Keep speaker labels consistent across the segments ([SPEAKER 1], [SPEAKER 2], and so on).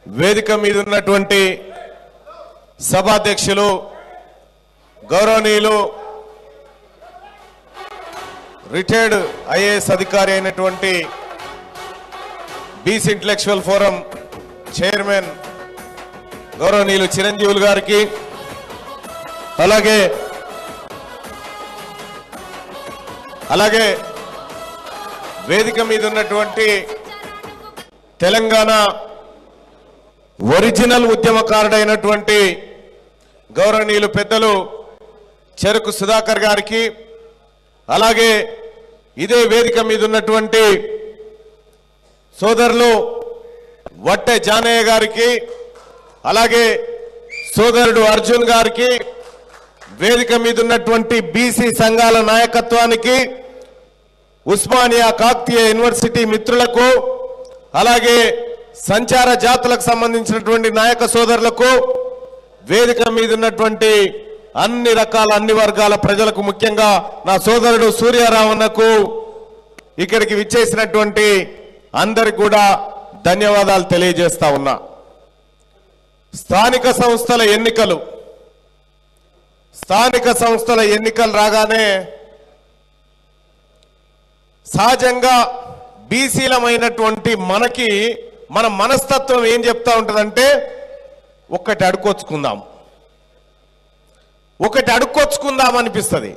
[SPEAKER 1] వేదిక మీద ఉన్నటువంటి సభాధ్యక్షులు గౌరవనీయులు రిటైర్డ్ ఐఏఎస్ అధికారి అయినటువంటి బీసీ ఇంటలెక్చువల్ ఫోరం చైర్మన్ గౌరవనీయులు చిరంజీవులు గారికి, అలాగే వేదిక మీద ఉన్నటువంటి తెలంగాణ ఒరిజినల్ ఉద్యమకారుడైనటువంటి గౌరవనీయులు పెద్దలు చెరుకు సుధాకర్ గారికి, అలాగే ఇదే వేదిక మీద ఉన్నటువంటి సోదరులు వట్టె జానయ్య గారికి, అలాగే సోదరుడు అర్జున్ గారికి, వేదిక మీద ఉన్నటువంటి బీసీ సంఘాల నాయకత్వానికి, ఉస్మానియా కాకతీయ యూనివర్సిటీ మిత్రులకు, అలాగే సంచార జాతులకు సంబంధించినటువంటి నాయక సోదరులకు, వేదిక మీద ఉన్నటువంటి అన్ని వర్గాల ప్రజలకు, ముఖ్యంగా నా సోదరుడు సూర్యారావణకు, ఇక్కడికి విచ్చేసినటువంటి అందరికి కూడా ధన్యవాదాలు తెలియజేస్తా ఉన్నా. స్థానిక సంస్థల ఎన్నికలు రాగానే సహజంగా బీసీలమైనటువంటి మనకి మన మనస్తత్వం ఏం చెప్తా ఉంటుందంటే ఒకటి అడుక్కొచ్చుకుందాం అనిపిస్తుంది.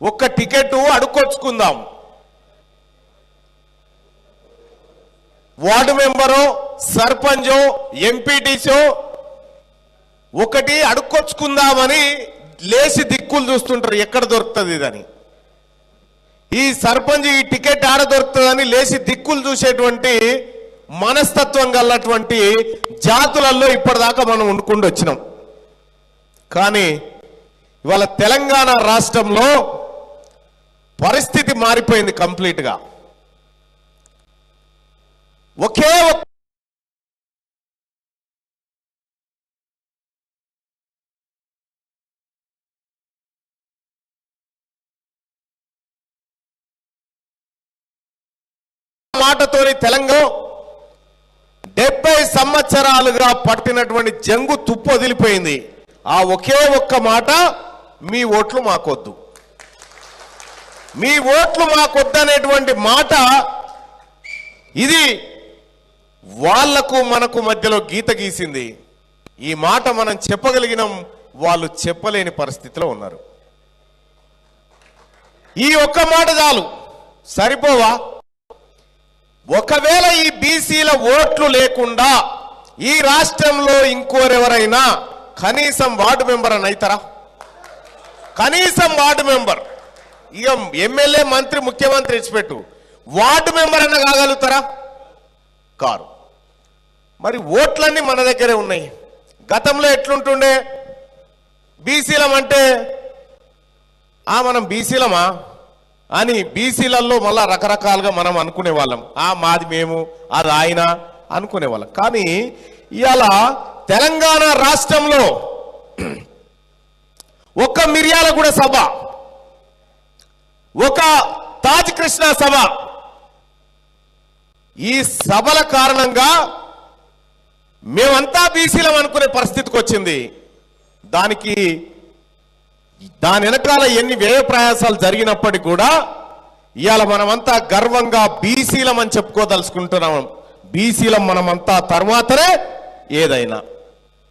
[SPEAKER 1] ఒక్క టికెట్ అడుక్కొచ్చుకుందాం, వార్డు మెంబరో సర్పంచో ఎంపీటీసో ఒకటి అడుక్కొచ్చుకుందామని లేచి దిక్కులు చూస్తుంటారు, ఎక్కడ దొరుకుతుంది ఇదని. ఈ సర్పంచ్ ఈ టికెట్ ఆడ దొరుకుతుందని లేచి దిక్కులు చూసేటువంటి మనస్తత్వం గలటువంటి జాతులలో ఇప్పటిదాకా మనం వండుకుంటూ వచ్చినాం. కానీ ఇవాళ తెలంగాణ రాష్ట్రంలో పరిస్థితి మారిపోయింది కంప్లీట్గా. ఒకే మాటతోని తెలంగాణ 70 సంవత్సరాలుగా పట్టినటువంటి జంగు తుప్పు వదిలిపోయింది. ఆ ఒకే ఒక్క మాట, మీ ఓట్లు మాకొద్దు, మీ ఓట్లు మాకొద్దు అనేటువంటి మాట, ఇది వాళ్లకు మనకు మధ్యలో గీత గీసింది. ఈ మాట మనం చెప్పగలిగినాం, వాళ్ళు చెప్పలేని పరిస్థితిలో ఉన్నారు. ఈ ఒక్క మాట చాలు, సరిపోవా? ఒకవేళ ఈ బీసీల ఓట్లు లేకుండా ఈ రాష్ట్రంలో ఇంకోరెవరైనా కనీసం వార్డు మెంబర్ అని అవుతారా? కనీసం వార్డు మెంబర్, ఇక ఎమ్మెల్యే మంత్రి ముఖ్యమంత్రి ఇచ్చిపెట్టు, వార్డు మెంబర్ అన్న కాగలుగుతారా? కారు. మరి ఓట్లన్నీ మన దగ్గరే ఉన్నాయి. గతంలో ఎట్లుంటుండే, బీసీలం అంటే మనం బీసీలమా అని బీసీలలో మళ్ళా రకరకాలుగా మనం అనుకునే వాళ్ళం. మాది మేము, అది ఆయన అనుకునే వాళ్ళం. కానీ ఇవాళ తెలంగాణ రాష్ట్రంలో ఒక మిర్యాలగూడ సభ, ఒక తాజ్ కృష్ణ సభ, ఈ సభల కారణంగా మేమంతా బీసీలం అనుకునే పరిస్థితికి వచ్చింది. దాని వెనకాల ఎన్ని వ్యయ ప్రయాసాలు జరిగినప్పటికీ కూడా ఇవాళ మనమంతా గర్వంగా బీసీలం అని చెప్పుకోదలుచుకుంటున్నాం. బీసీలం మనమంతా తర్వాతనే ఏదైనా.